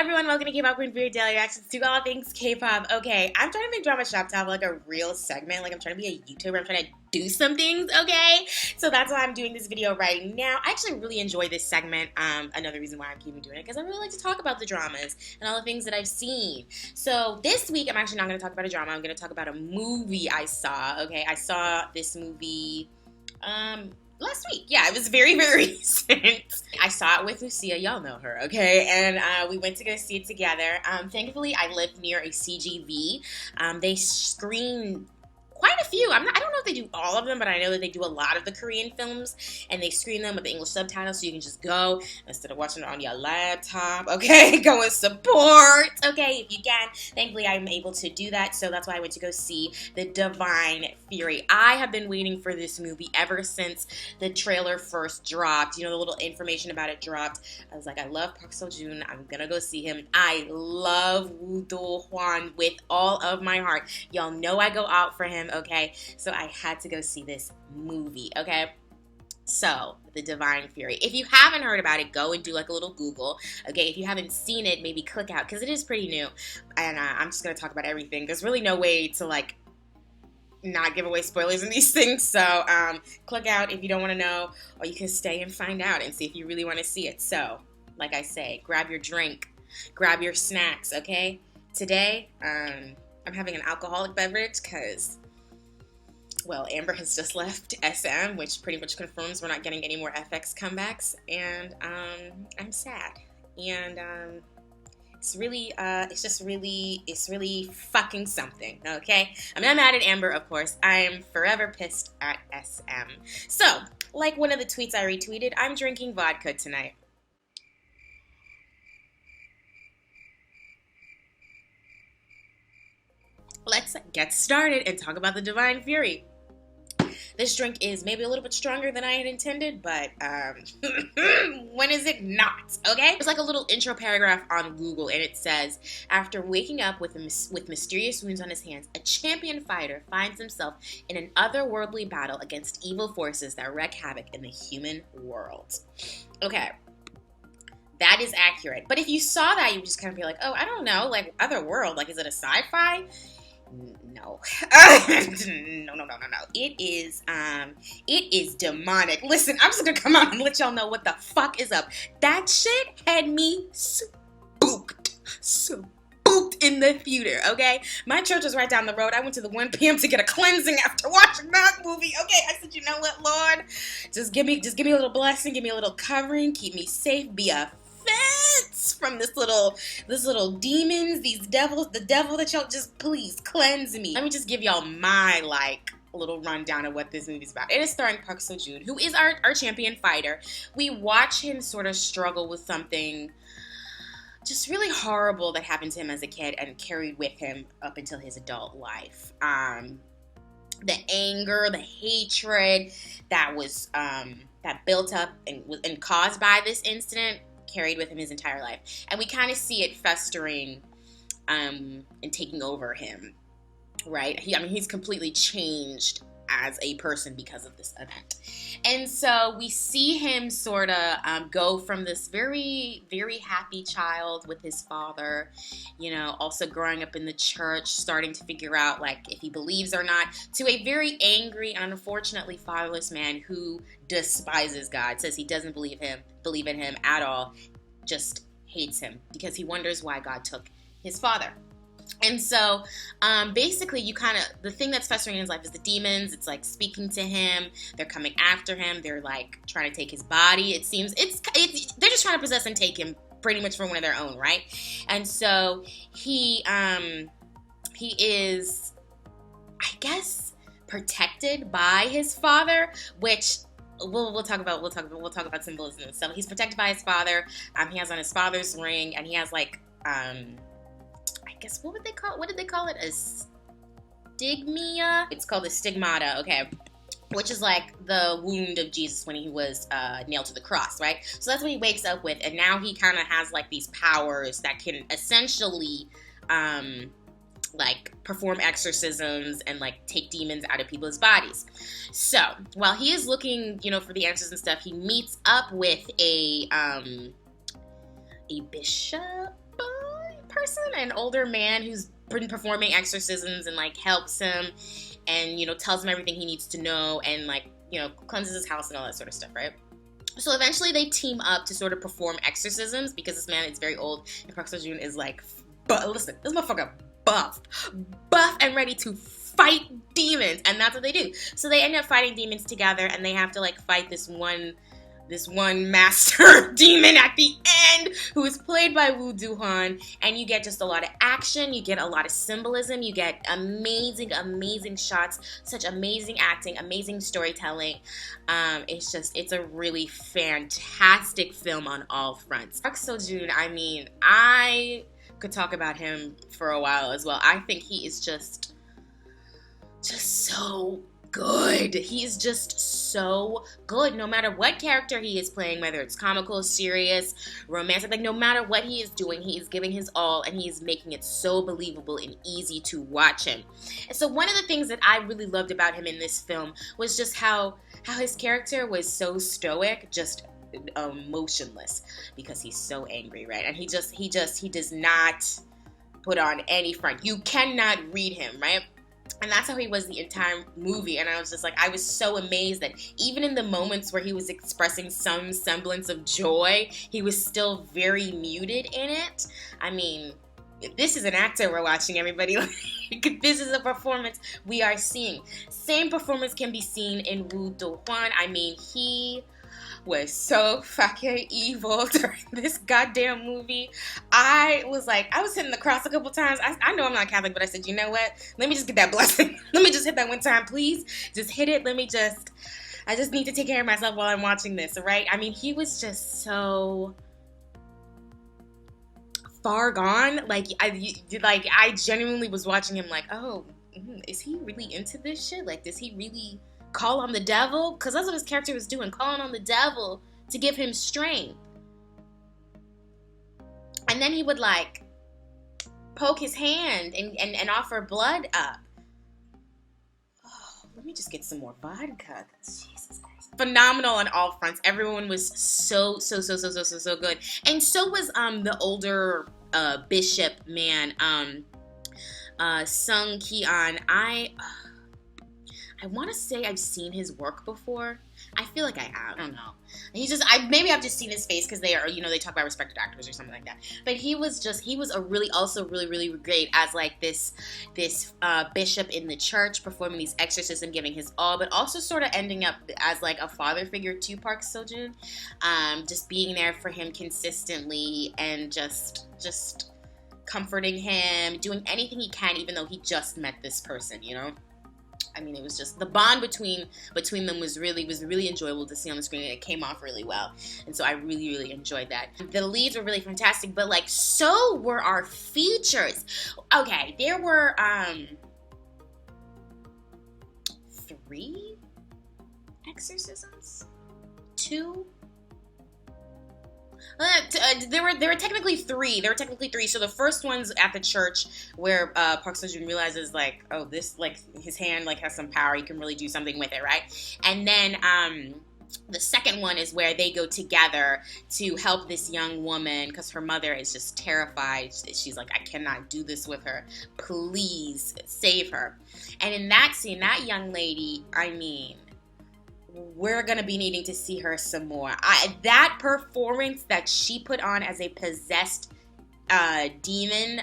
everyone, welcome to K-pop Queen for your daily reactions to all things K-pop. Okay, I'm trying to make Drama Shop to have like a real segment, like I'm trying to be a YouTuber, I'm trying to do some things, okay? So that's why I'm doing this video right now. I actually really enjoy this segment. Another reason why I'm keeping doing it, because I really like to talk about the dramas and all the things that I've seen. So this week, I'm actually not going to talk about a drama, I'm going to talk about a movie I saw, okay? I saw this movie, last week. Yeah, it was very, very recent. I saw it with Lucia. Y'all know her, okay? And we went to go see it together. Thankfully, I live near a CGV. They screen quite a few. I don't know if they do all of them, but I know that they do a lot of the Korean films, and they screen them with the English subtitles, so you can just go instead of watching it on your laptop, okay? Go and support, okay, if you can. Thankfully, I'm able to do that, so that's why I went to go see The Divine Fury. I have been waiting for this movie ever since the trailer first dropped. You know, the little information about it dropped. I was like, I love Park Seo-joon. I'm gonna go see him. I love Woo Do-hwan with all of my heart. Y'all know I go out for him, okay? So I had to go see this movie, okay? So, The Divine Fury. If you haven't heard about it, go and do like a little Google, okay? If you haven't seen it, maybe click out, because it is pretty new. And I'm just going to talk about everything. There's really no way to like not give away spoilers in these things, so click out if you don't want to know, or you can stay and find out and see if you really want to see it. So, like I say, grab your drink, grab your snacks, okay? Today, I'm having an alcoholic beverage because, well, Amber has just left SM, which pretty much confirms we're not getting any more FX comebacks, and I'm sad, and it's really fucking something, okay? I'm not mad at Amber, of course. I'm forever pissed at SM. So, like one of the tweets I retweeted, I'm drinking vodka tonight. Let's get started and talk about The Divine Fury. This drink is maybe a little bit stronger than I had intended, but when is it not, okay? There's like a little intro paragraph on Google, and it says, after waking up with mysterious wounds on his hands, a champion fighter finds himself in an otherworldly battle against evil forces that wreak havoc in the human world. Okay. That is accurate. But if you saw that, you would just kind of be like, oh, I don't know, like, otherworld, like, is it a sci-fi? No. No. It is demonic. Listen, I'm just gonna come out and let y'all know what the fuck is up. That shit had me spooked in the theater, okay? My church was right down the road. I went to the 1 p.m. to get a cleansing after watching that movie, okay? I said, you know what, Lord? Just give me a little blessing, give me a little covering, keep me safe, be a fence from this little demons, these devils, the devil that y'all, just please cleanse me. Let me just give y'all my like little rundown of what this movie's about. It is starring Park Seo-joon, who is our champion fighter. We watch him sort of struggle with something just really horrible that happened to him as a kid and carried with him up until his adult life. The anger, the hatred that was that built up and caused by this incident carried with him his entire life. And we kind of see it festering and taking over him, right? He's completely changed as a person because of this event. And so we see him sort of go from this very, very happy child with his father, you know, also growing up in the church, starting to figure out like if he believes or not, to a very angry and unfortunately fatherless man who despises God, says he doesn't believe in him at all, just hates him because he wonders why God took his father. And so, basically, the thing that's festering in his life is the demons. It's like speaking to him. They're coming after him. They're like trying to take his body. It seems they're just trying to possess and take him pretty much for one of their own, right? And so he is, I guess, protected by his father, which we'll talk about symbolism and stuff. He's protected by his father. He has on his father's ring, and he has like I guess what did they call it? A stigmata? It's called a stigmata, okay. Which is like the wound of Jesus when he was nailed to the cross, right? So that's what he wakes up with, and now he kind of has like these powers that can essentially like perform exorcisms and like take demons out of people's bodies. So while he is looking, you know, for the answers and stuff, he meets up with a bishop, person, an older man who's been performing exorcisms and like helps him and, you know, tells him everything he needs to know and like, you know, cleanses his house and all that sort of stuff, right? So eventually they team up to sort of perform exorcisms because this man is very old and Park Seo-joon is like, but listen, this motherfucker buff and ready to fight demons, and that's what they do. So they end up fighting demons together, and they have to like fight this one master demon at the end who is played by Woo Do-hwan, and you get just a lot of action, you get a lot of symbolism, you get amazing shots, such amazing acting, amazing storytelling. It's a really fantastic film on all fronts. Park Seo-joon, I mean, I could talk about him for a while as well. I think he is just so good. He is just so good no matter what character he is playing, whether it's comical, serious, romantic, like no matter what he is doing, he is giving his all and he is making it so believable and easy to watch him. And so one of the things that I really loved about him in this film was just how his character was so stoic, just motionless, because he's so angry, right? And he does not put on any front. You cannot read him, right? And that's how he was the entire movie. And I was just like, I was so amazed that even in the moments where he was expressing some semblance of joy, he was still very muted in it. I mean, this is an actor we're watching, everybody. This is a performance we are seeing. Same performance can be seen in Woo Do-hwan. I mean, he was so fucking evil during this goddamn movie. I was hitting the cross a couple times. I know I'm not Catholic, but I said, you know what? Let me just get that blessing. Let me just hit that one time, please. Just hit it. I just need to take care of myself while I'm watching this, right? I mean, he was just so far gone. Like, I genuinely was watching him like, oh, is he really into this shit? Like, does he really call on the devil? Because that's what his character was doing, calling on the devil to give him strength. And then he would like poke his hand and offer blood up. Oh, let me just get some more vodka. Jesus Christ. Phenomenal on all fronts. Everyone was so good. And so was the older bishop man, Sung Ki-an. I want to say I've seen his work before. I feel like I have. I don't know. Maybe I've just seen his face because they are, you know, they talk about respected actors or something like that. But he was really great as like this bishop in the church performing these exorcisms, giving his all, but also sort of ending up as like a father figure to Park Seo-joon, just being there for him consistently and just comforting him, doing anything he can, even though he just met this person, you know. I mean, it was just the bond between them was really enjoyable to see on the screen, and it came off really well. And so I really enjoyed that. The leads were really fantastic, but like so were our features. Okay, there were 3 exorcisms, 2. There were technically 3. So the first one's at the church where Park Seo-joon realizes like, oh, this like his hand like has some power. He can really do something with it, right? And then the second one is where they go together to help this young woman because her mother is just terrified. She's like, I cannot do this with her. Please save her. And in that scene, that young lady, I mean, we're going to be needing to see her some more. That performance that she put on as a possessed demon,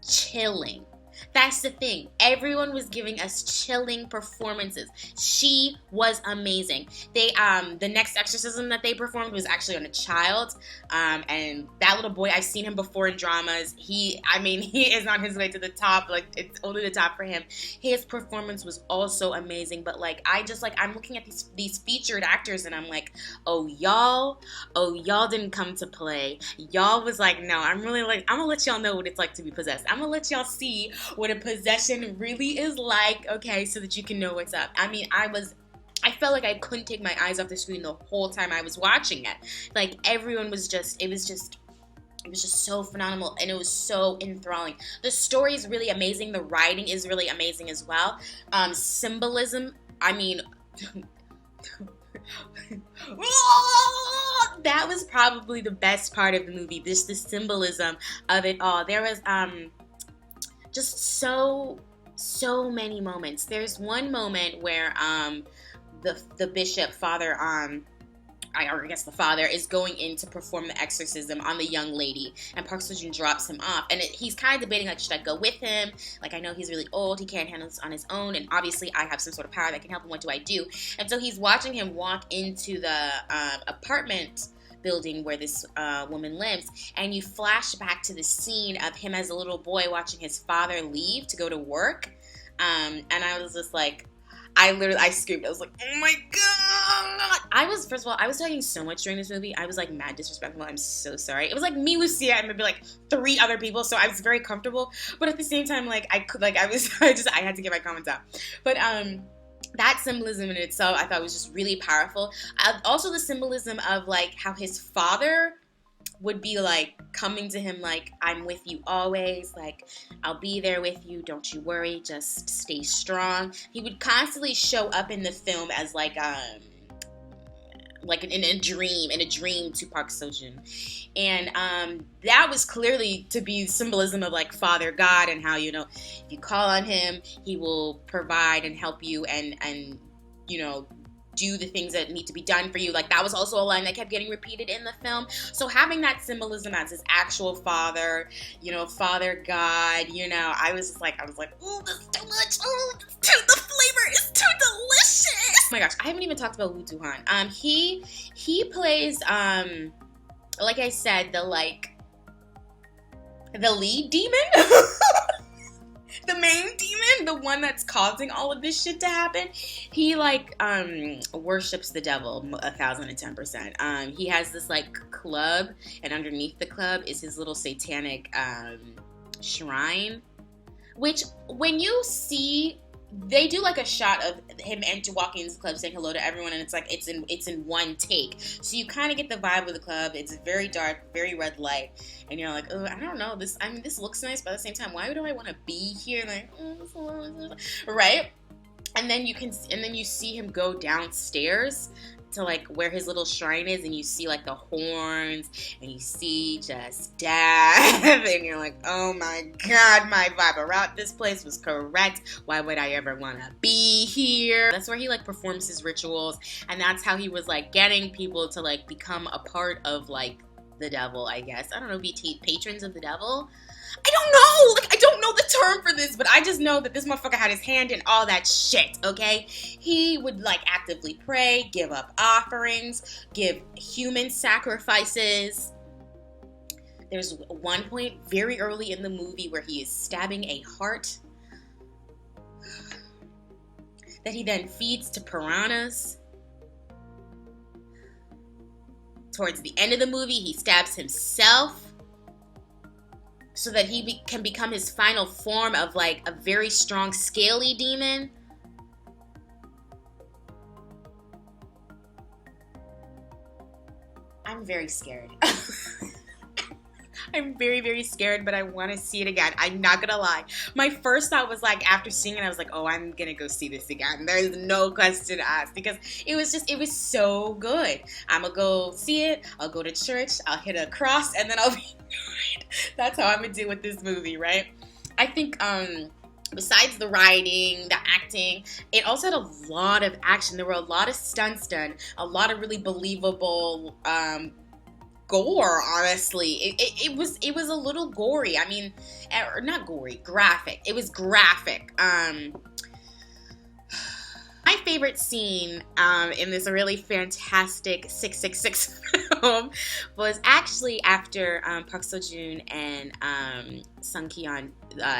chilling. That's the thing. Everyone was giving us chilling performances. She was amazing. The next exorcism that they performed was actually on a child. And that little boy, I've seen him before in dramas. He is on his way to the top. Like, it's only the top for him. His performance was also amazing. But like, I'm looking at these featured actors and I'm like, oh y'all didn't come to play. Y'all was like, no, I'm gonna let y'all know what it's like to be possessed. I'm gonna let y'all see what a possession really is like, okay, so that you can know what's up. I mean, I felt like I couldn't take my eyes off the screen the whole time I was watching it. Like, everyone was it was just so phenomenal, and it was so enthralling. The story is really amazing. The writing is really amazing as well. Symbolism, I mean, That was probably the best part of the movie. This the symbolism of it all. There was just so many moments. There's one moment where the bishop father I guess the father is going in to perform the exorcism on the young lady, and Park Seo-joon drops him off, and he's kind of debating, like, should I go with him? Like, I know he's really old, he can't handle this on his own, and obviously I have some sort of power that can help him. What do I do? And so he's watching him walk into the apartment building where this woman lives, and you flash back to the scene of him as a little boy watching his father leave to go to work, and I was just like, I screamed. I was like, oh my god! First of all, I was talking so much during this movie. I was like mad disrespectful. I'm so sorry. It was like me, Lucia, and maybe like 3 other people, so I was very comfortable. But at the same time, like I had to get my comments out. But that symbolism in itself, I thought was just really powerful. Also, the symbolism of like how his father would be like coming to him like, I'm with you always, like I'll be there with you, don't you worry, just stay strong. He would constantly show up in the film as like in a dream to Park Seo-joon, and that was clearly to be symbolism of like Father God, and how, you know, if you call on him, he will provide and help you, and you know, do the things that need to be done for you. Like, that was also a line that kept getting repeated in the film. So having that symbolism as his actual father, you know, Father God, you know, I was like, oh, this is too much. Oh, the flavor is too delicious. Oh my gosh, I haven't even talked about Woo Do-han. He plays, like I said, the lead demon. The main demon, the one that's causing all of this shit to happen. He like worships the devil 1010%. He has this like club, and underneath the club is his little satanic shrine, which when you see, they do like a shot of him walking into the club saying hello to everyone, and it's like it's in one take, so you kind of get the vibe of the club. It's very dark, very red light, and you're like, oh, I don't know, this looks nice, but at the same time, why do I want to be here? Like, right? And then you see him go downstairs to like where his little shrine is, and you see like the horns, and you see just death, and you're like, oh my god, my vibe around this place was correct. Why would I ever want to be here? That's where he like performs his rituals, and that's how he was like getting people to like become a part of like the devil, I guess. I don't know, be patrons of the devil. I don't know, like, I don't know the term for this, but I just know that this motherfucker had his hand in all that shit, okay? He would, like, actively pray, give up offerings, give human sacrifices. There's one point very early in the movie where he is stabbing a heart that he then feeds to piranhas. Towards the end of the movie, he stabs himself, so that he can become his final form of like a very strong scaly demon. I'm very scared. I'm very, very scared, but I want to see it again. I'm not gonna lie. My first thought was like, after seeing it, I was like, oh, I'm gonna go see this again. There's no question asked, because it was so good. I'm gonna go see it. I'll go to church. I'll hit a cross, and then I'll be fine. That's how I'm gonna do with this movie, right? I think, besides the writing, the acting, it also had a lot of action. There were a lot of stunts done, a lot of really believable, gore, honestly. It was a little gory. I mean, or not gory, graphic. It was graphic. My favorite scene in this really fantastic 666 film was actually after Park Seo-joon and Sung Ki-yeon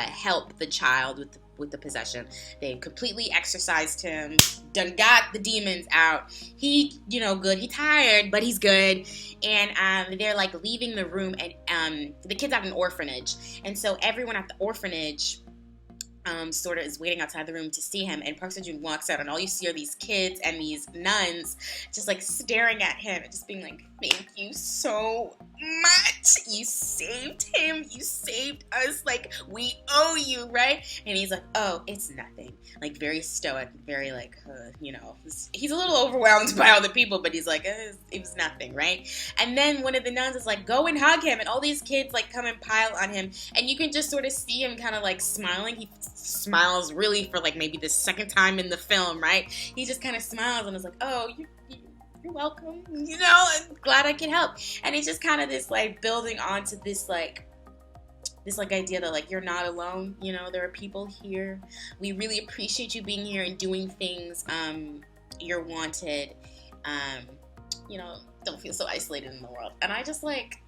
help the child with the possession. They completely exorcised him, done got the demons out. He, good. He tired, but he's good. And they're like leaving the room, and the kid's at an orphanage, and so everyone at the orphanage sort of is waiting outside the room to see him, and Park Seo-joon walks out, and all you see are these kids and these nuns just like staring at him and just being like, thank you so much. You saved him. You saved us. Like, we owe you, right? And he's like, oh, it's nothing. Like, very stoic, very like, you know, he's a little overwhelmed by all the people, but he's like, it was nothing, right? And then one of the nuns is like, go and hug him. And all these kids like come and pile on him. And you can just sort of see him kind of like smiling. He smiles really for like maybe the second time in the film, right? He just kind of smiles and is like, oh, you're welcome, you know, I'm glad I can help. And it's just kind of this like building onto this idea that like you're not alone, you know, there are people here. We really appreciate you being here and doing things. You're wanted. You know, don't feel so isolated in the world. And I just like,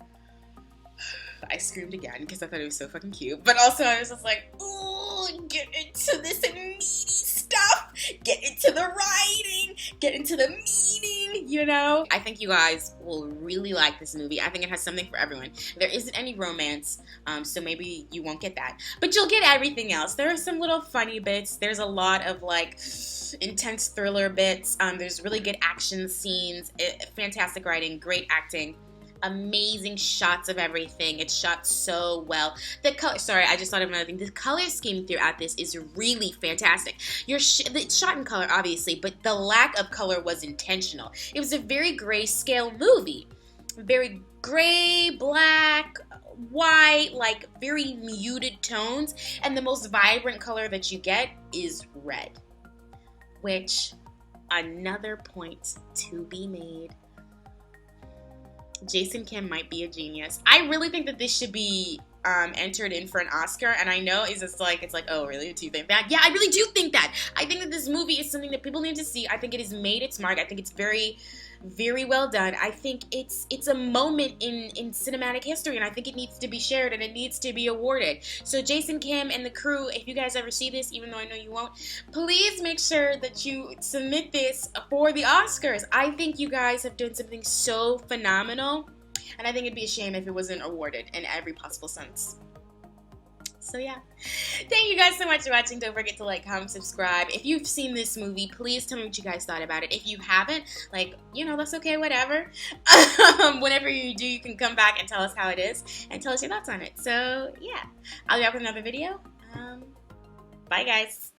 I screamed again because I thought it was so fucking cute. But also I was just like, ooh, get into this meaty stuff. Get into the writing. Get into the meaning, you know? I think you guys will really like this movie. I think it has something for everyone. There isn't any romance, so maybe you won't get that. But you'll get everything else. There are some little funny bits. There's a lot of like intense thriller bits. There's really good action scenes. Fantastic writing, great acting. Amazing shots of everything. It's shot so well. The color, sorry, I just thought of another thing. The color scheme throughout this is really fantastic. It's shot in color, obviously, but the lack of color was intentional. It was a very grayscale movie. Very gray, black, white, like very muted tones. And the most vibrant color that you get is red. Which, another point to be made. Jason Kim might be a genius. I really think that this should be entered in for an Oscar, and I know it's like, oh, really? Do you think that? Yeah, I really do think that. I think that this movie is something that people need to see. I think it has made its mark. I think it's very, very well done. I think it's a moment in cinematic history, and I think it needs to be shared, and it needs to be awarded. So Jason Kim and the crew, if you guys ever see this, even though I know you won't, please make sure that you submit this for the Oscars. I think you guys have done something so phenomenal, and I think it'd be a shame if it wasn't awarded in every possible sense. So yeah, thank you guys so much for watching. Don't forget to like, comment, subscribe. If you've seen this movie, please tell me what you guys thought about it. If you haven't, like, you know, that's okay, whatever. Whenever you do, you can come back and tell us how it is and tell us your thoughts on it. So yeah, I'll be back with another video. Bye guys.